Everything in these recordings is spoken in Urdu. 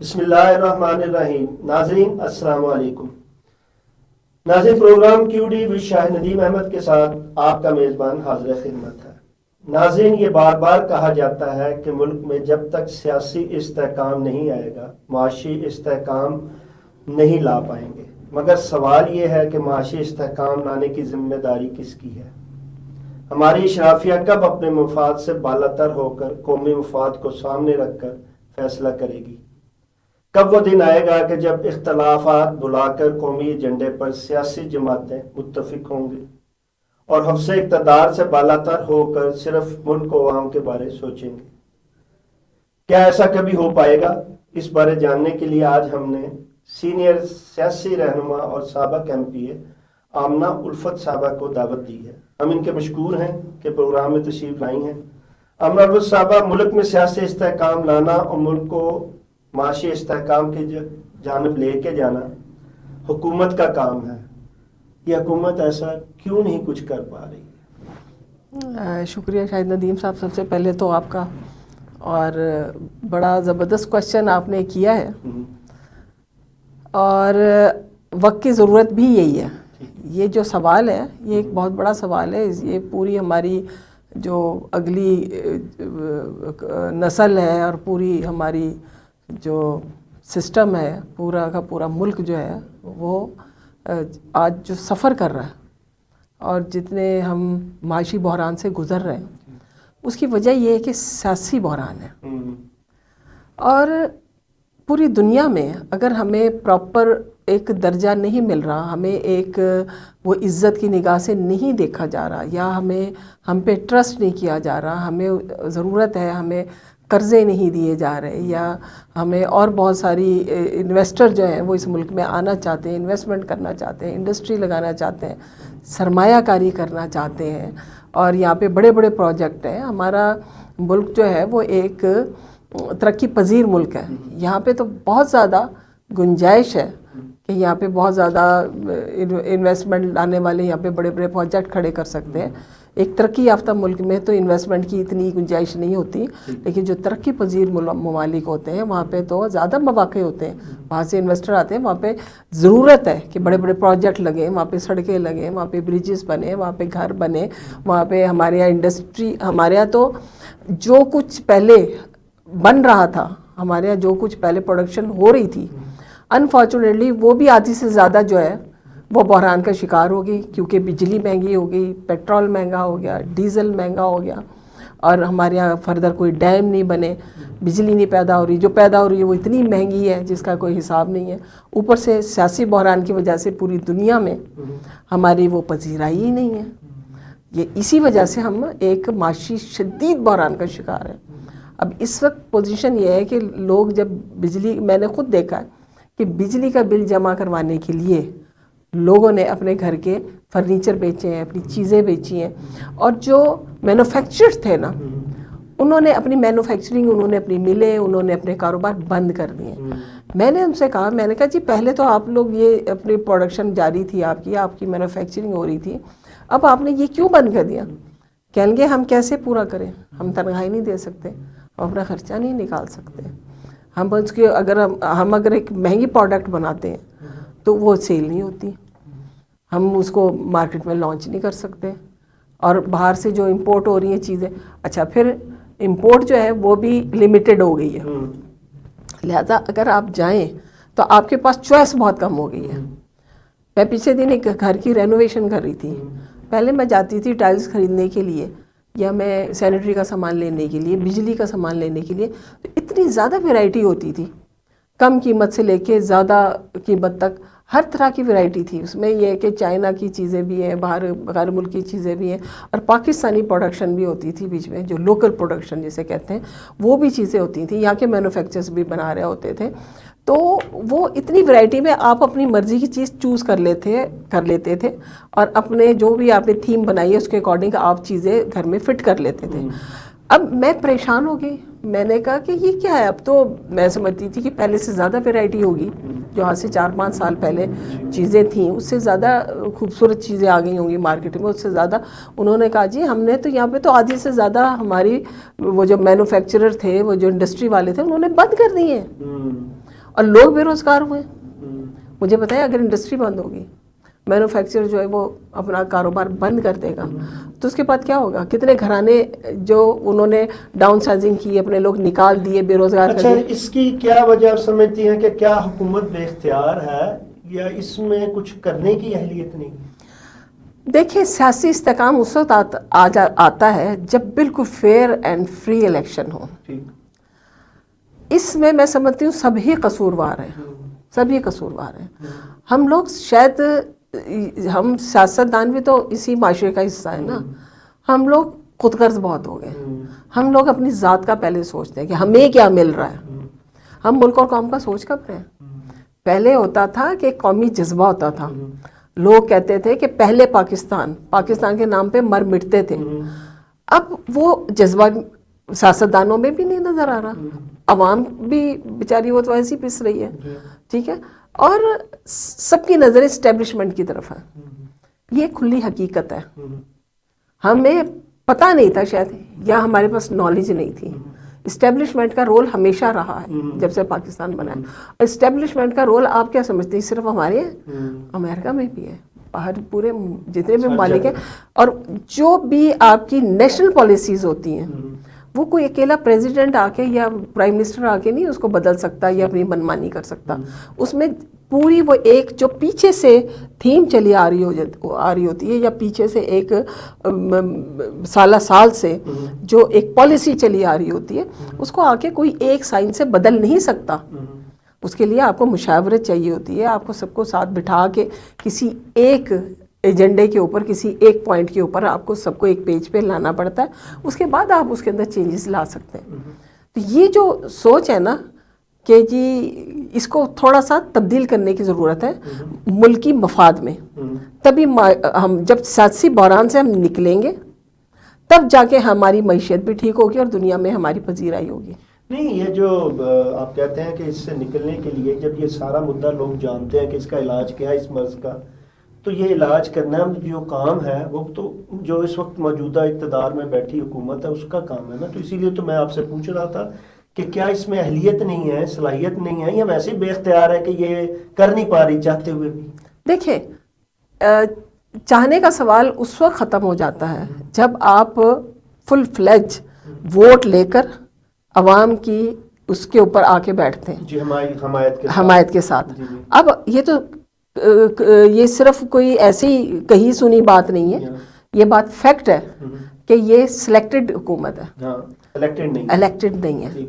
بسم اللہ الرحمن الرحیم. ناظرین السلام علیکم. ناظرین پروگرام QD with شاہ ندیم احمد کے ساتھ آپ کا میزبان حاضر خدمت ہے. ناظرین یہ بار بار کہا جاتا ہے کہ ملک میں جب تک سیاسی استحکام نہیں آئے گا معاشی استحکام نہیں لا پائیں گے. مگر سوال یہ ہے کہ معاشی استحکام لانے کی ذمہ داری کس کی ہے؟ ہماری اشرافیہ کب اپنے مفاد سے بالاتر ہو کر قومی مفاد کو سامنے رکھ کر فیصلہ کرے گی؟ کب وہ دن آئے گا کہ جب اختلافات بلا کر قومی ایجنڈے پر سیاسی جماعتیں متفق ہوں گے اور حفظ اقتدار سے بالاتر ہو کر صرف ملک و عوام کے بارے سوچیں گے؟ کیا ایسا کبھی ہو پائے گا؟ اس بارے جاننے کے لیے آج ہم نے سینئر سیاسی رہنما اور سابق MP آمنہ الفت صاحبہ کو دعوت دی ہے. ہم ان کے مشکور ہیں کہ پروگرام میں تشریف لائی ہیں. آمنہ الفت صاحبہ، ملک میں سیاسی استحکام لانا اور ملک کو معاشی استحکام کی جانب لے کے جانا حکومت کا کام ہے. یہ حکومت ایسا کیوں نہیں کچھ کر پا رہی؟ شکریہ شاہد ندیم صاحب. سب سے پہلے تو آپ کا اور بڑا زبردست کوشچن آپ نے کیا ہے اور وقت کی ضرورت بھی یہی ہے. یہ جو سوال ہے یہ ایک بہت بڑا سوال ہے. یہ پوری ہماری جو اگلی نسل ہے اور پوری ہماری جو سسٹم ہے، پورا کا پورا ملک جو ہے وہ آج جو سفر کر رہا ہے اور جتنے ہم معاشی بحران سے گزر رہے ہیں اس کی وجہ یہ ہے کہ سیاسی بحران ہے. اور پوری دنیا میں اگر ہمیں پراپر ایک درجہ نہیں مل رہا، ہمیں ایک وہ عزت کی نگاہ سے نہیں دیکھا جا رہا، یا ہم پہ ٹرسٹ نہیں کیا جا رہا، ہمیں ضرورت ہے، ہمیں قرضے نہیں دیے جا رہے، یا ہمیں اور بہت ساری انویسٹر جو ہیں وہ اس ملک میں آنا چاہتے ہیں، انویسٹمنٹ کرنا چاہتے ہیں، انڈسٹری لگانا چاہتے ہیں، سرمایہ کاری کرنا چاہتے ہیں اور یہاں پہ بڑے بڑے پروجیکٹ ہیں. ہمارا ملک جو ہے وہ ایک ترقی پذیر ملک ہے. یہاں پہ تو بہت زیادہ گنجائش ہے کہ یہاں پہ بہت زیادہ انویسٹمنٹ لانے والے یہاں پہ بڑے بڑے پروجیکٹ کھڑے کر سکتے ہیں. ایک ترقی یافتہ ملک میں تو انویسٹمنٹ کی اتنی گنجائش نہیں ہوتی، لیکن جو ترقی پذیر ممالک ہوتے ہیں وہاں پہ تو زیادہ مواقع ہوتے ہیں. وہاں سے انویسٹر آتے ہیں، وہاں پہ ضرورت ہے کہ بڑے بڑے پروجیکٹ لگیں، وہاں پہ سڑکیں لگیں، وہاں پہ بریجز بنے، وہاں پہ گھر بنے، وہاں پہ ہمارے یہاں انڈسٹری، ہمارے یہاں تو جو کچھ پہلے بن رہا تھا، ہمارے یہاں جو کچھ پہلے پروڈکشن ہو رہی تھی، انفارچونیٹلی وہ بھی آدھی سے زیادہ جو ہے وہ بحران کا شکار ہو گئی، کیونکہ بجلی مہنگی ہو گئی، پیٹرول مہنگا ہو گیا، ڈیزل مہنگا ہو گیا، اور ہمارے یہاں فردر کوئی ڈیم نہیں بنے، بجلی نہیں پیدا ہو رہی، جو پیدا ہو رہی ہے وہ اتنی مہنگی ہے جس کا کوئی حساب نہیں ہے. اوپر سے سیاسی بحران کی وجہ سے پوری دنیا میں ہماری وہ پذیرائی ہی نہیں ہے. یہ اسی وجہ سے ہم ایک معاشی شدید بحران کا شکار ہیں. اب اس وقت پوزیشن یہ ہے کہ لوگ جب بجلی، میں نے خود دیکھا ہے کہ بجلی کا بل جمع کروانے کے لیے لوگوں نے اپنے گھر کے فرنیچر بیچے ہیں، اپنی چیزیں بیچی ہیں، اور جو مینوفیکچرر تھے نا انہوں نے اپنی مینوفیکچرنگ، انہوں نے اپنی ملیں، انہوں نے اپنے کاروبار بند کر دیے. میں نے ان سے کہا، میں نے کہا جی پہلے تو آپ لوگ یہ اپنی پروڈکشن جاری تھی، آپ کی مینوفیکچرنگ ہو رہی تھی، اب آپ نے یہ کیوں بند کر دیا؟ کہیں گے ہم کیسے پورا کریں، ہم تنخواہ نہیں دے سکتے، ہم اپنا خرچہ نہیں نکال سکتے، ہم اس کے اگر ایک مہنگی پروڈکٹ بناتے ہیں تو وہ سیل نہیں ہوتی، ہم اس کو مارکیٹ میں لانچ نہیں کر سکتے، اور باہر سے جو امپورٹ ہو رہی ہیں چیزیں، اچھا پھر امپورٹ جو ہے وہ بھی لمیٹڈ ہو گئی ہے، لہذا اگر آپ جائیں تو آپ کے پاس چوائس بہت کم ہو گئی ہے. میں پچھلے دن ایک گھر کی رینوویشن کر رہی تھی. پہلے میں جاتی تھی ٹائلز خریدنے کے لیے یا میں سینیٹری کا سامان لینے کے لیے، بجلی کا سامان لینے کے لیے، تو اتنی زیادہ ویرائٹی ہوتی تھی، کم قیمت سے لے کے زیادہ قیمت تک ہر طرح کی ویرائٹی تھی. اس میں یہ ہے کہ چائنا کی چیزیں بھی ہیں، باہر غیر ملک کی چیزیں بھی ہیں، اور پاکستانی پروڈکشن بھی ہوتی تھی بیچ میں، جو لوکل پروڈکشن جسے کہتے ہیں وہ بھی چیزیں ہوتی تھیں، یہاں کے مینوفیکچررز بھی بنا رہے ہوتے تھے. تو وہ اتنی ویرائٹی میں آپ اپنی مرضی کی چیز چوز کر لیتے تھے اور اپنے جو بھی آپ نے تھیم بنائی ہے اس کے اکارڈنگ آپ چیزیں گھر میں فٹ کر لیتے تھے. اب میں پریشان ہو گئی، میں نے کہا کہ یہ کیا ہے؟ اب تو میں سمجھتی تھی کہ پہلے سے زیادہ ویرائٹی ہوگی، جو آج سے 4-5 سال پہلے چیزیں تھیں اس سے زیادہ خوبصورت چیزیں آ گئی ہوں گی مارکیٹ میں، اس سے زیادہ. انہوں نے کہا جی ہم نے تو یہاں پہ تو آدھی سے زیادہ ہماری وہ جو مینوفیکچرر تھے، وہ جو انڈسٹری والے تھے، انہوں نے بند کر دی ہیں. اور لوگ بے روزگار ہوئے. مجھے بتائیں اگر انڈسٹری بند ہوگی, مینوفیکچر جو ہے وہ اپنا کاروبار بند کر دے گا, تو اس کے بعد کیا ہوگا؟ کتنے گھرانے جو انہوں نے ڈاؤن سائزنگ کی, اپنے لوگ نکال دیے, بے روزگار کر اچھا, دیے. اس کی کیا وجہ آپ سمجھتی ہیں کہ کیا حکومت بے اختیار ہے یا اس میں کچھ کرنے کی اہلیت نہیں؟ دیکھیں, سیاسی استحکام اس وقت آتا ہے جب بالکل فیئر اینڈ فری الیکشن ہو. اس میں سمجھتی ہوں سبھی قصوروار ہیں, سبھی قصوروار ہیں. ہم لوگ شاید, ہم سیاستدان بھی تو اسی معاشرے کا حصہ ہے نا, ہم لوگ خود غرض بہت ہو گئے. ہم لوگ اپنی ذات کا پہلے سوچتے ہیں کہ ہمیں کیا مل رہا ہے. ہم ملک اور قوم کا سوچ کب رہے ہیں؟ پہلے ہوتا تھا کہ قومی جذبہ ہوتا تھا, لوگ کہتے تھے کہ پہلے پاکستان کے نام پہ مر مٹتے تھے. اب وہ جذبہ سیاستدانوں میں بھی نہیں نظر آ رہا, عوام بھی بیچاری وہ تو ایسی پس رہی ہے. ٹھیک ہے, اور سب کی نظر اسٹیبلشمنٹ کی طرف ہے. یہ کھلی حقیقت ہے. ہمیں پتہ نہیں تھا شاید, یا ہمارے پاس نالج نہیں تھی. اسٹیبلشمنٹ کا رول ہمیشہ رہا ہے جب سے پاکستان بنا ہے. اسٹیبلشمنٹ کا رول آپ کیا سمجھتے ہیں صرف ہمارے امریکہ میں بھی ہے, باہر پورے جتنے بھی ممالک ہیں. اور جو بھی آپ کی نیشنل پالیسیز ہوتی ہیں وہ کوئی اکیلا پریزیڈنٹ آ کے یا پرائم منسٹر آ کے نہیں اس کو بدل سکتا یا اپنی منمانی کر سکتا. اس میں پوری وہ ایک جو پیچھے سے تھیم چلی آ رہی ہوتی ہے, یا پیچھے سے ایک سال سے جو ایک پالیسی چلی آ رہی ہوتی ہے, اس کو آ کے کوئی ایک سائن سے بدل نہیں سکتا. اس کے لیے آپ کو مشاورت چاہیے ہوتی ہے, آپ کو سب کو ساتھ بٹھا کے کسی ایک ایجنڈے کے اوپر, کسی ایک پوائنٹ کے اوپر آپ کو سب کو ایک پیج پہ لانا پڑتا ہے. اس کے بعد آپ اس کے اندر چینجز لا سکتے ہیں. تو یہ جو سوچ ہے نا کہ جی اس کو تھوڑا سا تبدیل کرنے کی ضرورت ہے ملکی مفاد میں, تبھی ہم جب سیاسی بحران سے ہم نکلیں گے تب جا کے ہماری معیشت بھی ٹھیک ہوگی اور دنیا میں ہماری پذیرائی ہوگی. نہیں, یہ جو آپ کہتے ہیں کہ اس سے نکلنے کے لیے جب یہ سارا مدعا لوگ جانتے ہیں کہ اس کا علاج کیا ہے اس مرض کا, تو یہ علاج کرنا جو کام ہے وہ تو جو اس وقت موجودہ اقتدار میں بیٹھی حکومت ہے اس کا کام ہے نا. تو اسی لیے تو میں آپ سے پوچھ رہا تھا کہ کیا اس میں اہلیت نہیں ہے, صلاحیت نہیں ہے, یا ویسے بے اختیار ہے کہ یہ کر نہیں پا رہی چاہتے ہوئے بھی؟ دیکھیں, چاہنے کا سوال اس وقت ختم ہو جاتا ہے جب آپ فل فلیج ووٹ لے کر عوام کی اس کے اوپر آ کے بیٹھتے ہیں. جی, حمایت کے ساتھ. اب یہ تو یہ صرف کوئی ایسی کہی سنی بات نہیں ہے, یہ بات فیکٹ ہے کہ یہ سلیکٹڈ حکومت ہے, الیکٹڈ نہیں ہے.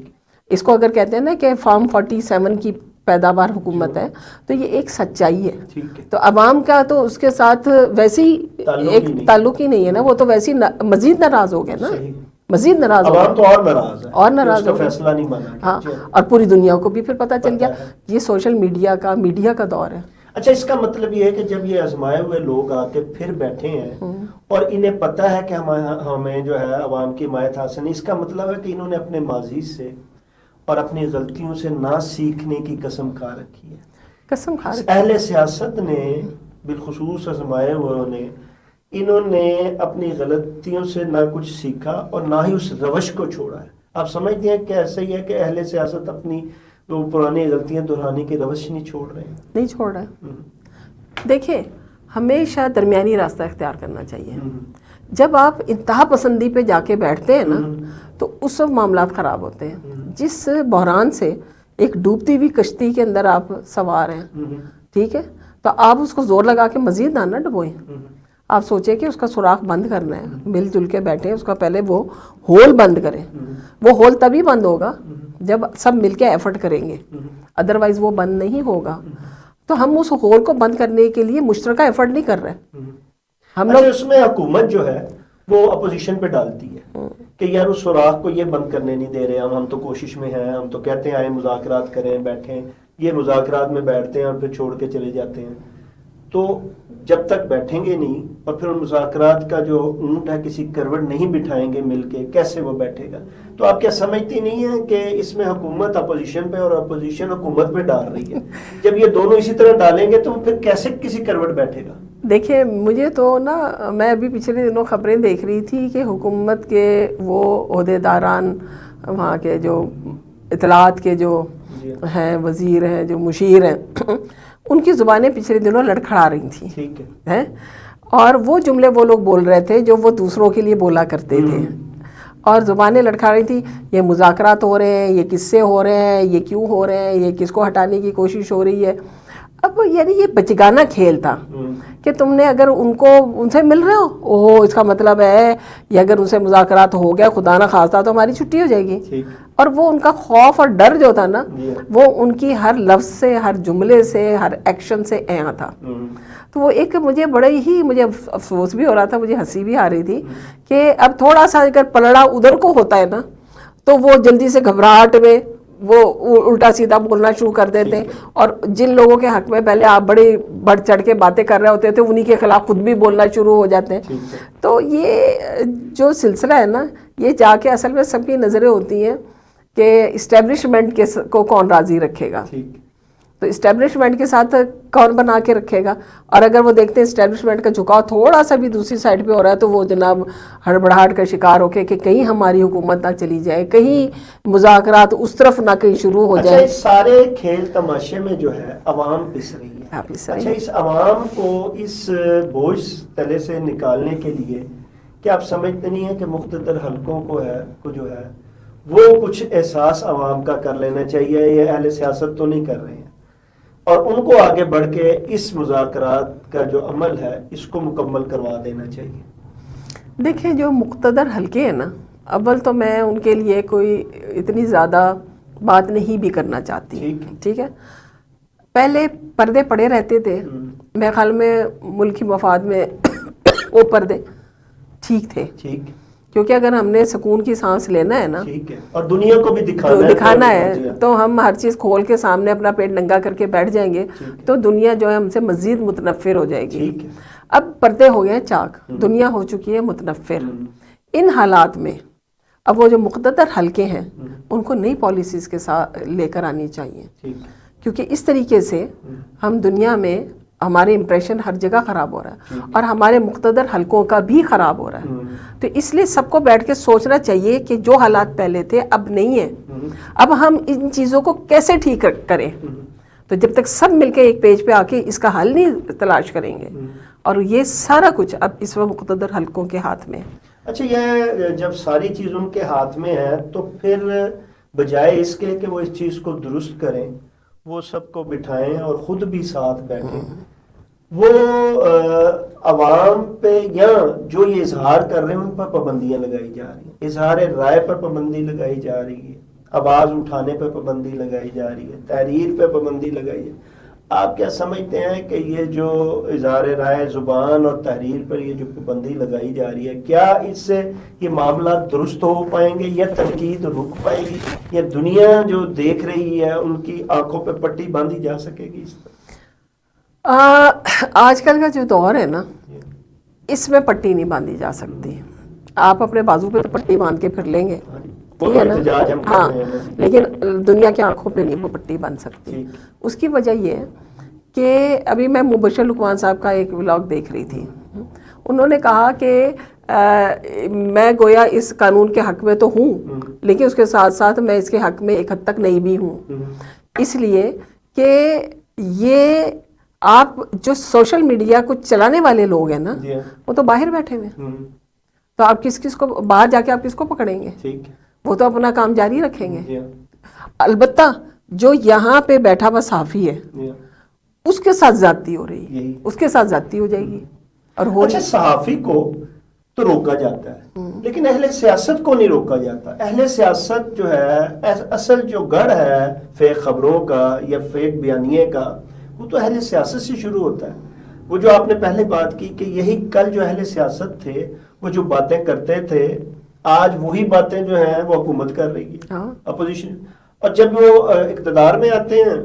اس کو اگر کہتے ہیں نا کہ فارم 47 کی پیداوار حکومت ہے, تو یہ ایک سچائی ہے. تو عوام کا تو اس کے ساتھ ویسے ہی ایک تعلق ہی نہیں ہے نا, وہ تو ویسے مزید ناراض ہو گئے نا, مزید ناراض ہو عوام تو اور ناراض ہو فیصلہ نہیں مانا. ہاں, اور پوری دنیا کو بھی پھر پتہ چل گیا. یہ سوشل میڈیا کا دور ہے. اچھا, اس کا مطلب یہ ہے کہ جب یہ آزمائے ہوئے لوگ آ کے پھر بیٹھے ہیں اور انہیں پتہ ہے کہ ہمیں جو ہے عوام کی حمایت حاصل نہیں, اس کا مطلب ہے کہ انہوں نے اپنے ماضی سے اور اپنی غلطیوں سے نہ سیکھنے کی قسم کھا رکھی ہے. اہل سیاست نے بالخصوص آزمائے ہوئے نے, انہوں نے اپنی غلطیوں سے نہ کچھ سیکھا اور نہ ہی اس روش کو چھوڑا ہے. آپ سمجھتے ہیں کہ ایسا ہی ہے کہ اہل سیاست اپنی وہ پرانی غلطیاں دہرانے کی روش نہیں چھوڑ رہے ہیں؟ نہیں چھوڑ رہا ہے. دیکھیں, ہمیشہ درمیانی راستہ اختیار کرنا چاہیے. جب آپ انتہا پسندی پہ جا کے بیٹھتے ہیں نا تو اس وقت معاملات خراب ہوتے ہیں. جس بحران سے ایک ڈوبتی ہوئی کشتی کے اندر آپ سوار ہیں, ٹھیک ہے, تو آپ اس کو زور لگا کے مزید نہ ڈبوئیں. آپ سوچیں کہ اس کا سوراخ بند کرنا ہے, مل جل کے بیٹھیں, اس کا پہلے وہ ہول بند کریں. وہ ہول تبھی بند ہوگا جب سب مل کے ایفرٹ کریں گے, ادروائز وہ بند نہیں ہوگا. تو ہم اس ہول کو بند کرنے کے لیے مشترکہ ایفرٹ نہیں کر رہے. ہم لوگ اس میں حکومت جو ہے وہ اپوزیشن پہ ڈالتی ہے کہ یار اس سوراخ کو یہ بند کرنے نہیں دے رہے, ہم تو کوشش میں ہیں, ہم تو کہتے ہیں آئے مذاکرات کریں, بیٹھیں. یہ مذاکرات میں بیٹھتے ہیں اور پھر چھوڑ کے چلے جاتے ہیں. تو جب تک بیٹھیں گے نہیں اور پھر مذاکرات کا جو اونٹ ہے کسی کروٹ نہیں بٹھائیں گے مل کے, کیسے وہ بیٹھے گا؟ تو آپ کیا سمجھتی نہیں ہیں کہ اس میں حکومت اپوزیشن پہ اور اپوزیشن حکومت پہ ڈال رہی ہے؟ جب یہ دونوں اسی طرح ڈالیں گے تو پھر کیسے کسی کروٹ بیٹھے گا؟ دیکھیں, مجھے تو نا, میں ابھی پچھلے دنوں خبریں دیکھ رہی تھی کہ حکومت کے وہ عہدیداران, وہاں کے جو اطلاعات کے جو ہیں, وزیر ہیں, جو مشیر ہیں, ان کی زبانیں پچھلے دنوں لڑکھڑا رہی تھیں. ٹھیک ہے, اور وہ جملے وہ لوگ بول رہے تھے جو وہ دوسروں کے لیے بولا کرتے تھے, اور زبانیں لڑکھا رہی تھی. یہ مذاکرات ہو رہے ہیں, یہ کس سے ہو رہے ہیں, یہ کیوں ہو رہے ہیں, یہ کس کو ہٹانے کی کوشش ہو رہی ہے. اب یعنی یہ بچگانہ کھیل تھا کہ تم نے اگر ان سے مل رہے ہو, اوہ اس کا مطلب ہے یہ اگر ان سے مذاکرات ہو گیا خدا نہ خواستہ تو ہماری چھٹی ہو جائے گی. اور وہ ان کا خوف اور ڈر جو تھا نا, وہ ان کی ہر لفظ سے, ہر جملے سے, ہر ایکشن سے یہاں تھا. تو وہ ایک مجھے افسوس بھی ہو رہا تھا, مجھے ہنسی بھی آ رہی تھی کہ اب تھوڑا سا اگر پلڑا ادھر کو ہوتا ہے نا تو وہ جلدی سے گھبراہٹ میں وہ الٹا سیدھا بولنا شروع کر دیتے, اور جن لوگوں کے حق میں پہلے آپ بڑے بڑھ چڑھ کے باتیں کر رہے ہوتے تھے انہی کے خلاف خود بھی بولنا شروع ہو جاتے ہیں. تو یہ جو سلسلہ ہے نا, یہ جا کے اصل میں سب کی نظریں ہوتی ہیں کہ اسٹیبلشمنٹ کو کون راضی رکھے گا, تو اسٹیبلشمنٹ کے ساتھ کون بنا کے رکھے گا. اور اگر وہ دیکھتے ہیں اسٹیبلشمنٹ کا جھکاؤ تھوڑا سا بھی دوسری سائڈ پہ ہو رہا ہے تو وہ جناب ہڑبڑاہٹ کا شکار ہو کے کہ کہیں ہماری حکومت نہ چلی جائے, کہیں مذاکرات اس طرف نہ کہیں شروع ہو جائے. اس سارے کھیل تماشے میں جو ہے عوام پس رہی ہے. اچھا, اس عوام کو اس بوجھ تلے سے نکالنے کے لیے کیا آپ سمجھتے نہیں ہیں کہ مقتدر حلقوں کو جو ہے وہ کچھ احساس عوام کا کر لینا چاہیے؟ یہ اہل سیاست تو نہیں کر رہے ہیں, اور ان کو آگے بڑھ کے اس مذاکرات کا جو عمل ہے اس کو مکمل کروا دینا چاہیے. دیکھیں, جو مقتدر حلقے ہیں نا, اول تو میں ان کے لیے کوئی اتنی زیادہ بات نہیں بھی کرنا چاہتی. ٹھیک ہے, پہلے پردے پڑے رہتے تھے, میرے خیال میں ملکی مفاد میں وہ پردے ٹھیک تھے, کیونکہ اگر ہم نے سکون کی سانس لینا ہے نا, اور دنیا کو بھی دکھانا ہے تو ہم ہر چیز کھول کے سامنے اپنا پیٹ ننگا کر کے بیٹھ جائیں گے تو دنیا جو ہے ہم سے مزید متنفر ہو جائے گی. اب پردے ہو گئے چاک, دنیا ہو چکی ہے متنفر. ان حالات میں اب وہ جو مقتدر حلقے ہیں ان کو نئی پالیسیز کے ساتھ لے کر آنی چاہیے, کیونکہ اس طریقے سے ہم دنیا میں ہمارے امپریشن ہر جگہ خراب ہو رہا ہے اور ہمارے مقتدر حلقوں کا بھی خراب ہو رہا ہے. تو اس لیے سب کو بیٹھ کے سوچنا چاہیے کہ جو حالات پہلے تھے اب نہیں ہیں, اب ہم ان چیزوں کو کیسے ٹھیک کریں. تو جب تک سب مل کے ایک پیج پہ آ کے اس کا حل نہیں تلاش کریں گے, اور یہ سارا کچھ اب اس وقت مقتدر حلقوں کے ہاتھ میں. اچھا, یہ جب ساری چیز ان کے ہاتھ میں ہے تو پھر بجائے اس کے کہ وہ اس چیز کو درست کریں, وہ سب کو بٹھائیں اور خود بھی ساتھ بیٹھیں, وہ عوام پہ یا جو یہ اظہار کر رہے ہیں ان پر پابندیاں لگائی جا رہی ہیں. اظہار رائے پر پابندی لگائی جا رہی ہے, آواز اٹھانے پہ پابندی لگائی جا رہی ہے, تحریر پہ پابندی لگائی ہے. آپ کیا سمجھتے ہیں کہ یہ جو اظہار رائے زبان اور تحریر پر یہ جو پابندی لگائی جا رہی ہے, کیا اس سے یہ معاملات درست ہو پائیں گے یا تنقید رک پائے گی, یا دنیا جو دیکھ رہی ہے ان کی آنکھوں پہ پٹی باندھی جا سکے گی؟ اس پر آج کل کا جو دور ہے نا, اس میں پٹی نہیں باندھی جا سکتی. آپ اپنے بازو پہ تو پٹی باندھ کے پھر لیں گے, ٹھیک ہے نا, ہاں, لیکن دنیا کی آنکھوں پہ نہیں وہ پٹی باندھ سکتی. اس کی وجہ یہ ہے کہ ابھی میں مبشر لقمان صاحب کا ایک ولاگ دیکھ رہی تھی. انہوں نے کہا کہ میں گویا اس قانون کے حق میں تو ہوں, لیکن اس کے ساتھ ساتھ میں اس کے حق میں ایک حد تک نہیں بھی ہوں, اس لیے کہ یہ آپ جو سوشل میڈیا کو چلانے والے لوگ ہیں نا, وہ تو باہر بیٹھے ہوئے ہیں, تو آپ کس کو باہر جا کے آپ کس کو پکڑیں گے؟ وہ تو اپنا کام جاری رکھیں گے. البتہ جو یہاں پہ بیٹھا ہوا صحافی ہے اس کے ساتھ زیادتی ہو رہی ہے, اس کے ساتھ زیادتی ہو جائے گی. اور اچھا, صحافی کو تو روکا جاتا ہے لیکن اہل سیاست کو نہیں روکا جاتا. اہل سیاست جو ہے اصل جو گڑھ ہے فیک خبروں کا یا فیک بیانیے کا, وہ تو اہل سیاست سے شروع ہوتا ہے. وہ جو آپ نے پہلے بات کی کہ یہی کل جو اہل سیاست تھے وہ جو باتیں کرتے تھے, آج وہی باتیں جو ہیں وہ حکومت کر رہی ہے, اپوزیشن. اور جب وہ اقتدار میں آتے ہیں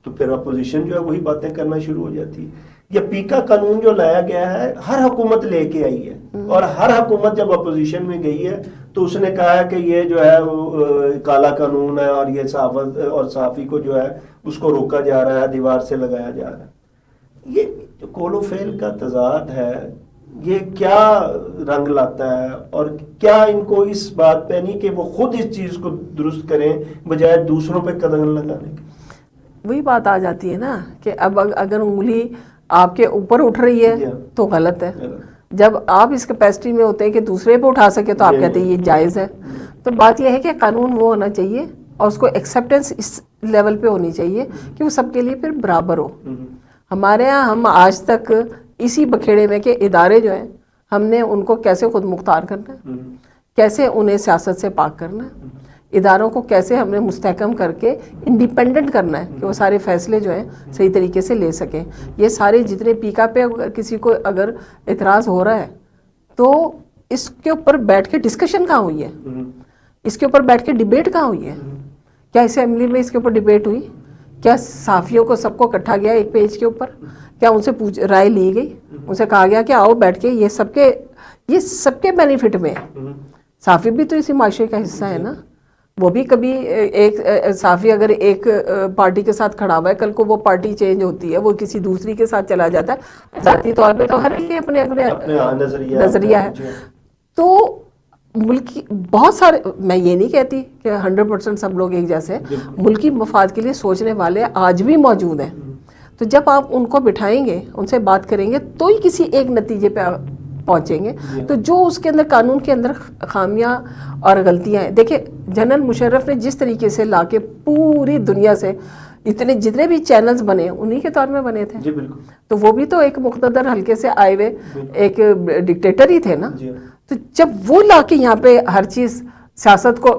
تو پھر اپوزیشن جو ہے وہی باتیں کرنا شروع ہو جاتی ہے. یہ پیکا قانون جو لایا گیا ہے ہر حکومت لے کے آئی ہے, اور ہر حکومت جب اپوزیشن میں گئی ہے تو اس نے کہا ہے کہ یہ جو ہے کالا قانون ہے اور یہ صحافت اور صحافی کو جو ہے اس کو روکا جا رہا ہے, دیوار سے لگایا جا رہا ہے. یہ جو کول و فیل کا تضاد ہے یہ کیا رنگ لاتا ہے اور کیا ان کو اس بات پہ نہیں کہ وہ خود اس چیز کو درست کریں بجائے دوسروں پہ قدم لگانے کی؟ وہی بات آ جاتی ہے نا کہ اب اگر انگلی آپ کے اوپر اٹھ رہی ہے تو غلط ہے، جب آپ اس کیپیسٹی میں ہوتے ہیں کہ دوسرے پہ اٹھا سکے تو آپ کہتے ہیں یہ جائز ہے. تو بات یہ ہے کہ قانون وہ ہونا چاہیے اور اس کو ایکسیپٹنس اس لیول پہ ہونی چاہیے کہ وہ سب کے لیے پھر برابر ہو. ہمارے ہاں ہم آج تک اسی بکھیڑے میں کہ ادارے جو ہیں ہم نے ان کو کیسے خود مختار کرنا ہے، کیسے انہیں سیاست سے پاک کرنا ہے، اداروں کو کیسے ہم نے مستحکم کر کے انڈیپینڈنٹ کرنا ہے کہ وہ سارے فیصلے جو ہیں صحیح طریقے سے لے سکیں. یہ سارے جتنے پیکا پہ کسی کو اگر اعتراض ہو رہا ہے تو اس کے اوپر بیٹھ کے ڈسکشن کہاں ہوئی ہے، اس کے اوپر بیٹھ کے ڈیبیٹ کہاں ہوئی ہے؟ کیا اسمبلی میں اس کے اوپر ڈیبیٹ ہوئی؟ کیا صحافیوں کو سب کو کٹھا گیا ایک پیج کے اوپر؟ کیا ان سے رائے لی گئی؟ ان سے کہا گیا کہ آؤ بیٹھ کے یہ سب کے بینیفٹ میں ہے. صحافی بھی تو اسی معاشرے کا حصہ ہے نا. وہ بھی کبھی ایک صحافی اگر ایک پارٹی کے ساتھ کھڑا ہوا ہے، کل کو وہ پارٹی چینج ہوتی ہے، وہ کسی دوسری کے ساتھ چلا جاتا ہے، ذاتی طور پہ تو ہر ایک کے اپنے نظریہ ہے. تو ملکی بہت سارے، میں یہ نہیں کہتی کہ 100% سب لوگ ایک جیسے ہیں، ملکی مفاد کے لیے سوچنے والے آج بھی موجود ہیں. تو جب آپ ان کو بٹھائیں گے، ان سے بات کریں گے تو ہی کسی ایک نتیجے پہ پہنچیں گے. تو جو اس کے اندر قانون کے اندر خامیاں اور غلطیاں ہیں، دیکھیں جنرل مشرف نے جس طریقے سے لا کے پوری دنیا سے جتنے بھی چینلز بنے انہی کے طور میں بنے تھے. تو وہ بھی تو ایک مقتدر حلقے سے آئے ہوئے ایک ڈکٹیٹر ہی تھے نا. تو جب وہ لا کے یہاں پہ ہر چیز سیاست کو،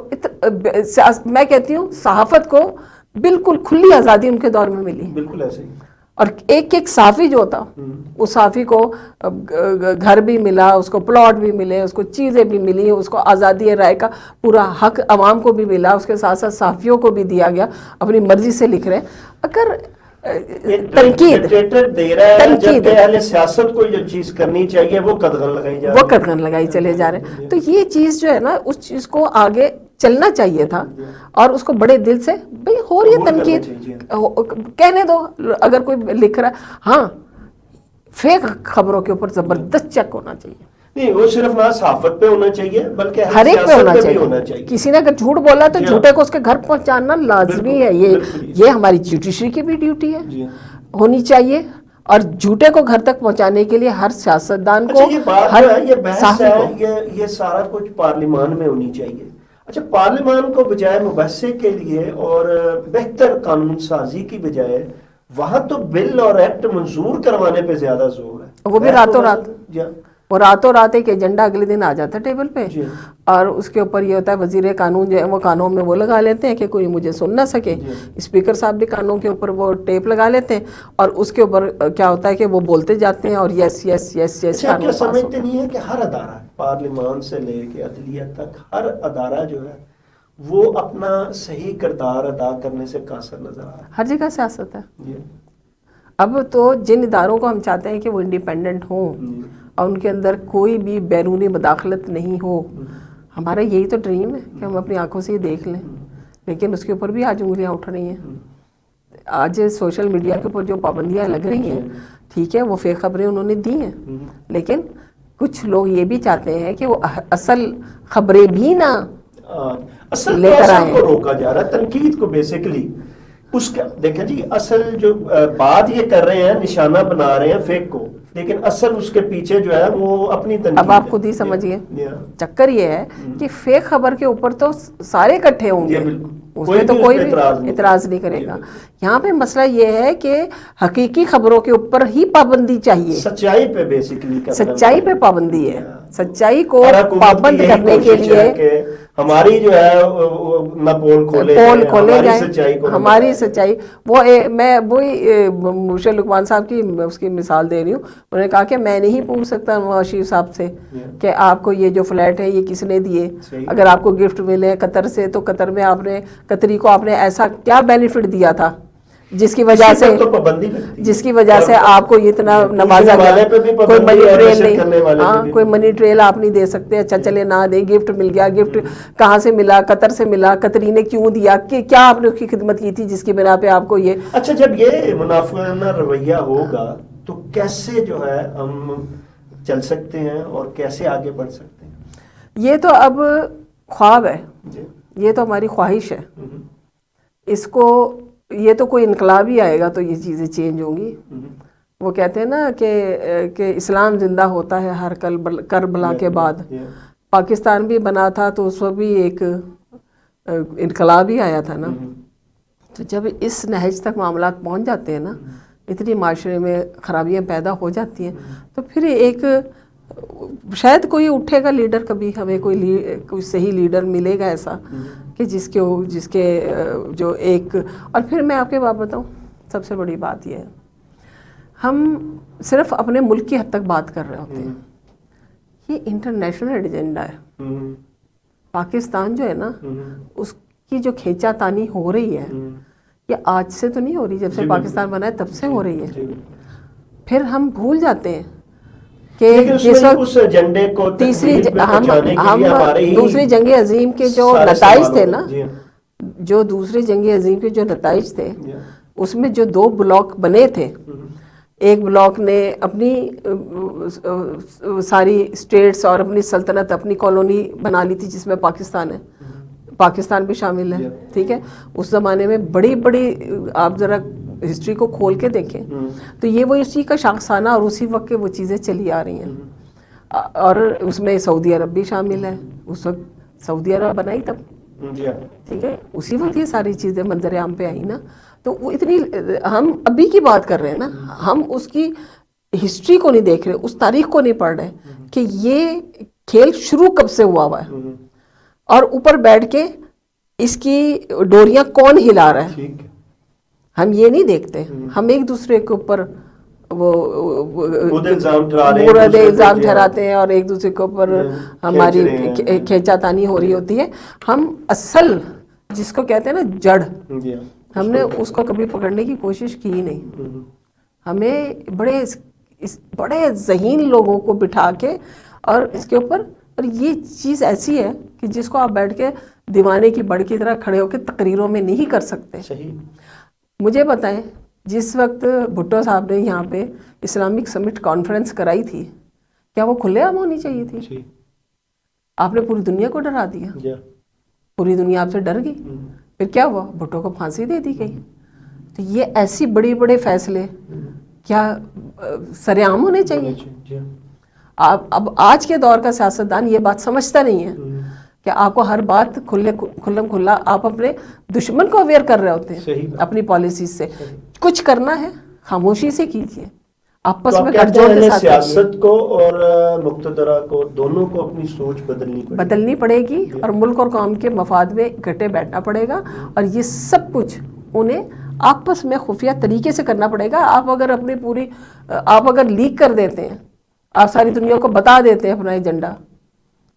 میں کہتی ہوں صحافت کو بالکل کھلی آزادی ان کے دور میں ملی. بالکل ایسے ہی. اور ایک صحافی جو ہوتا، اس صحافی کو گھر بھی ملا، اس کو پلاٹ بھی ملے، اس کو چیزیں بھی ملی، اس کو آزادی رائے کا پورا حق عوام کو بھی ملا، اس کے ساتھ ساتھ صحافیوں کو بھی دیا گیا، اپنی مرضی سے لکھ رہے ہیں. اگر تنقید جبکہ اہل سیاست کو جو چیز کرنی چاہیے وہ قدغن لگائی چلے جا رہے ہیں. تو یہ چیز جو ہے نا، اس چیز کو آگے چلنا چاہیے تھا اور اس کو بڑے دل سے بھئی ہو رہی ہے تنقید، کہنے دو. اگر کوئی لکھ رہا ہے، ہاں فیک خبروں کے اوپر زبردست چیک ہونا چاہیے. نہیں، وہ صرف نہ صحافت پہ ہونا چاہیے بلکہ ہر ایک پہ ہونا چاہیے. کسی نے اگر جھوٹ بولا تو جھوٹے کو اس کے گھر پہنچانا لازمی ہے. یہ ہماری جوڈیشری کی بھی ڈیوٹی ہے، ہونی چاہیے. اور جھوٹے کو گھر تک پہنچانے کے لیے ہر سیاستدان کو، یہ بحث ہے، یہ سارا کچھ پارلیمان میں ہونی چاہیے. اچھا، پارلیمان کو بجائے مباحثے کے لیے اور بہتر قانون سازی کی بجائے وہاں تو بل اور ایکٹ منظور کروانے پہ زیادہ زور ہے. وہ بھی راتوں رات، وہ راتوں رات ایک ایجنڈا اگلے دن آ جاتا ہے ٹیبل پہ. اور اس کے اوپر یہ ہوتا ہے وزیر قانون جو ہے وہ قانون میں وہ لگا لیتے ہیں کہ کوئی مجھے سن نہ سکے. اسپیکر صاحب بھی قانون کے اوپر وہ ٹیپ لگا لیتے ہیں اور اس کے اوپر کیا ہوتا ہے کہ وہ بولتے جاتے ہیں اور یس یس یس یس. کیا سمجھتے نہیں ہے کہ ہر ادارہ پارلیمان سے لے کے عدلیہ تک ہر ادارہ جو ہے وہ اپنا صحیح کردار ادا کرنے سے قاصر نظر آ رہا ہے؟ ہر جگہ سیاست ہے. اب تو جن اداروں کو ہم چاہتے ہیں کہ وہ انڈیپینڈنٹ ہوں اور ان کے اندر کوئی بھی بیرونی مداخلت نہیں ہو، ہمارا یہی تو ڈریم ہے کہ ہم اپنی آنکھوں سے ہی دیکھ لیں. لیکن اس کے اوپر بھی آج انگلیاں اٹھ رہی ہیں. آج سوشل میڈیا کے اوپر جو پابندیاں لگ رہی ہیں، ٹھیک ہے وہ فیک خبریں انہوں نے دی ہیں، لیکن کچھ لوگ یہ بھی چاہتے ہیں کہ وہ اصل خبریں بھی نہ لے کر آئیں. کو روکا جا رہا ہے تنقید کو بیسیکلی. اس کا دیکھیں جی، اصل جو بات یہ کر رہے ہیں نشانہ بنا رہے ہیں فیک کو، لیکن اصل اس کے پیچھے جو ہے وہ اپنی تنقید. اب آپ خود ہی سمجھیے، چکر یہ ہے کہ فیک خبر کے اوپر تو سارے اکٹھے ہوں گے، اس میں تو کوئی بھی اعتراض نہیں کرے گا. یہاں پہ مسئلہ یہ ہے کہ حقیقی خبروں کے اوپر ہی پابندی چاہیے. سچائی پہ بیسیکلی سچائی پہ پابندی ہے. سچائی کو پابند کرنے کے لیے ہماری جو ہے نہ پول کھولے جائیں، ہماری سچائی. وہ میں وہی مرشد لقمان صاحب کی اس کی مثال دے رہی ہوں. انہوں نے کہا کہ میں نہیں پوچھ سکتا نواز شریف صاحب سے کہ آپ کو یہ جو فلیٹ ہے یہ کس نے دیے. اگر آپ کو گفٹ ملے قطر سے تو قطر میں آپ نے قطری کو آپ نے ایسا کیا بینیفٹ دیا تھا جس کی وجہ سے آپ کو اتنا نوازا گیا. کوئی منی ٹریل نہیں، ہاں کوئی منی ٹریل آپ نہیں دے سکتے. اچھا چلے نہ دیں، گفٹ مل گیا. گفٹ کہاں سے ملا؟ قطر سے ملا. قطری نے کیوں دیا؟ کہ کیا آپ نے اس کی خدمت کی تھی جس کی بنا پہ آپ کو یہ. اچھا، جب یہ منافقانہ رویہ ہوگا تو کیسے جو ہے ہم چل سکتے ہیں اور کیسے آگے بڑھ سکتے ہیں؟ یہ تو اب خواب ہے، جی یہ تو ہماری خواہش ہے، اس کو یہ تو کوئی انقلاب ہی آئے گا تو یہ چیزیں چینج ہوں گی. وہ کہتے ہیں نا کہ اسلام زندہ ہوتا ہے ہر کربلا کے بعد. پاکستان بھی بنا تھا تو اس وقت بھی ایک انقلاب ہی آیا تھا نا. تو جب اس نہج تک معاملات پہنچ جاتے ہیں نا، اتنی معاشرے میں خرابیاں پیدا ہو جاتی ہیں، تو پھر ایک شاید کوئی اٹھے گا لیڈر، کبھی ہمیں کوئی صحیح لیڈر ملے گا ایسا کہ جس کے جو ایک. اور پھر میں آپ کے بات بتاؤں، سب سے بڑی بات یہ ہے، ہم صرف اپنے ملک کی حد تک بات کر رہے ہوتے ہیں، یہ انٹرنیشنل ایجنڈا ہے. پاکستان جو ہے نا، اس کی جو کھینچا تانی ہو رہی ہے، یہ آج سے تو نہیں ہو رہی، جب سے پاکستان بنا ہے تب سے ہو رہی ہے. پھر ہم بھول جاتے ہیں کہ جس وقت دوسری جنگ عظیم کے جو نتائج تھے نا، دوسری جنگ عظیم کے جو نتائج تھے، اس میں جو 2 بلاک بنے تھے، ایک بلاک نے اپنی ساری اسٹیٹس اور اپنی سلطنت، اپنی کالونی بنا لی تھی جس میں پاکستان ہے، پاکستان بھی شامل ہے. ٹھیک ہے، اس زمانے میں بڑی آپ ذرا ہسٹری کو کھول کے دیکھیں تو یہ وہ اسی کا شاخسانہ اور اسی وقت کے وہ چیزیں چلی آ رہی ہیں. اور اس میں سعودی عرب بھی شامل ہے، اس وقت سعودی عرب بنا ہی تب. ٹھیک ہے، اسی وقت یہ ساری چیزیں منظر عام پہ آئی نا. تو وہ اتنی، ہم ابھی کی بات کر رہے ہیں نا، ہم اس کی ہسٹری کو نہیں دیکھ رہے، اس تاریخ کو نہیں پڑھ رہے کہ یہ کھیل شروع کب سے ہوا ہے، اور اوپر بیٹھ کے اس کی ڈوریاں کون ہلا رہا ہے. ہم یہ نہیں دیکھتے، ہم ایک دوسرے کے اوپر وہ الزام ٹھہراتے ہیں اور ایک دوسرے کے اوپر ہماری کھینچا تانی ہو رہی ہوتی ہے. ہم اصل جس کو کہتے ہیں نا جڑ، ہم نے اس کو کبھی پکڑنے کی کوشش کی ہی نہیں. ہمیں بڑے ذہین لوگوں کو بٹھا کے اور اس کے اوپر، اور یہ چیز ایسی ہے کہ جس کو آپ بیٹھ کے دیوانے کی بڑ کی طرح کھڑے ہو کے تقریروں میں نہیں کر سکتے. مجھے بتائیں، جس وقت بھٹو صاحب نے یہاں پہ اسلامک سمٹ کانفرنس کرائی تھی، کیا وہ کھلے عام ہونی چاہیے تھی؟ آپ نے پوری دنیا کو ڈرا دیا، پوری دنیا آپ سے ڈر گئی. پھر کیا ہوا؟ بھٹو کو پھانسی دے دی گئی. تو یہ ایسی بڑے فیصلے کیا سر عام ہونے چاہیے؟ اب آج کے دور کا سیاستدان یہ بات سمجھتا نہیں ہے کہ آپ کو ہر بات کھلم کھلا، آپ اپنے دشمن کو اویئر کر رہے ہوتے ہیں اپنی پالیسیز سے. کچھ کرنا ہے خاموشی سے کیجیے، آپس میں گٹھ جوڑ کے ساتھ. سیاست کو اور مقتدرہ کو دونوں کو اپنی سوچ بدلنی پڑے گی، اور ملک اور قوم کے مفاد میں اکٹھے بیٹھنا پڑے گا. اور یہ سب کچھ انہیں آپس میں خفیہ طریقے سے کرنا پڑے گا. آپ اگر لیک کر دیتے ہیں، آپ ساری دنیا کو بتا دیتے ہیں اپنا ایجنڈا،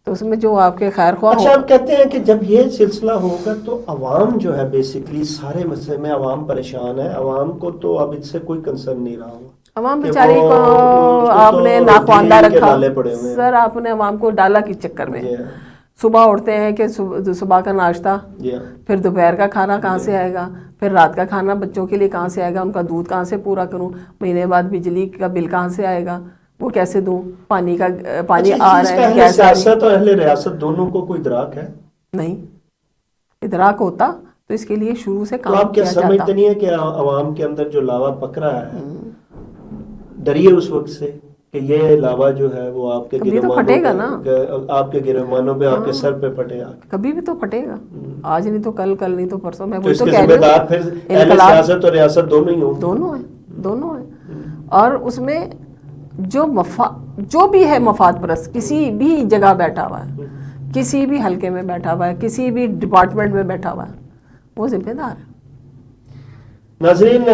تو اس میں جو آپ کے خیر خواہ اچھا، آپ کہتے ہیں کہ جب یہ سلسلہ ہوگا تو عوام جو ہے بیسیکلی سارے مسئلے میں عوام پریشان ہے. عوام کو تو اب اس سے کوئی کنسرن نہیں رہا ہوگا. عوام بیچاری کو آپ نے ناخواندہ رکھا سر، آپ نے عوام کو ڈالا کس چکر میں؟ صبح اٹھتے ہیں کہ صبح کا ناشتہ، پھر دوپہر کا کھانا کہاں سے آئے گا، پھر رات کا کھانا بچوں کے لیے کہاں سے آئے گا، ان کا دودھ کہاں سے پورا کروں، مہینے بعد بجلی کا بل کہاں سے آئے گا، وہ کیسے دوں، پانی آ رہا ہے، گیس. سیاست اور اہل ریاست دونوں کو کوئی ادراک ہے؟ نہیں. ادراک ہوتا تو اس کے لیے شروع سے کام کیا جاتا. تو آپ کیا سمجھتے نہیں ہے کہ عوام کے اندر جو لاوا پک رہا ہے، ڈریے اس وقت سے کہ یہ لاوا جو ہے وہ آپ کے گرہمانوں پہ آپ کے سر پہ پھٹے گا. کبھی بھی تو پھٹے گا، آج نہیں تو کل نہیں تو پرسوں. میں تو اس کے ذمہ دار پھر اہل سیاست اور ریاست دونوں ہی ہوں. دونوں ہیں. اور اس میں جو بھی ہے مفاد پرست، کسی بھی جگہ بیٹھا ہوا ہے، کسی بھی حلقے میں بیٹھا ہوا ہے، کسی بھی ڈپارٹمنٹ میں بیٹھا ہوا ہے، وہ ذمہ دار ہے. ناظرین،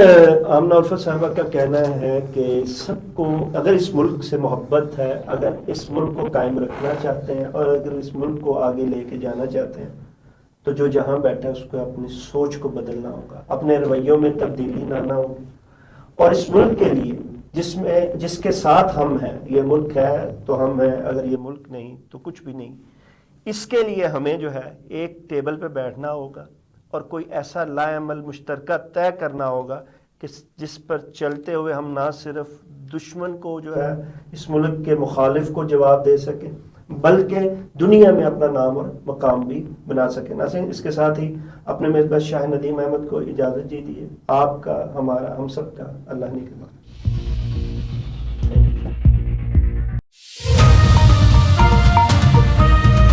آمنہ الفت صاحبہ کا کہنا ہے کہ سب کو اگر اس ملک سے محبت ہے، اگر اس ملک کو قائم رکھنا چاہتے ہیں، اور اگر اس ملک کو آگے لے کے جانا چاہتے ہیں، تو جو جہاں بیٹھا ہے اس کو اپنی سوچ کو بدلنا ہوگا، اپنے رویوں میں تبدیلی لانا ہوگی. اور اس ملک کے لیے جس کے ساتھ ہم ہیں، یہ ملک ہے تو ہم ہیں، اگر یہ ملک نہیں تو کچھ بھی نہیں. اس کے لیے ہمیں جو ہے ایک ٹیبل پہ بیٹھنا ہوگا اور کوئی ایسا لا عمل مشترکہ طے کرنا ہوگا کہ جس پر چلتے ہوئے ہم نہ صرف دشمن کو جو ہے اس ملک کے مخالف کو جواب دے سکیں بلکہ دنیا میں اپنا نام اور مقام بھی بنا سکیں۔ ناظرین، اس کے ساتھ ہی اپنے میزبان شاہ ندیم احمد کو اجازت دیجیے۔ آپ کا، ہمارا، ہم سب کا اللہ نے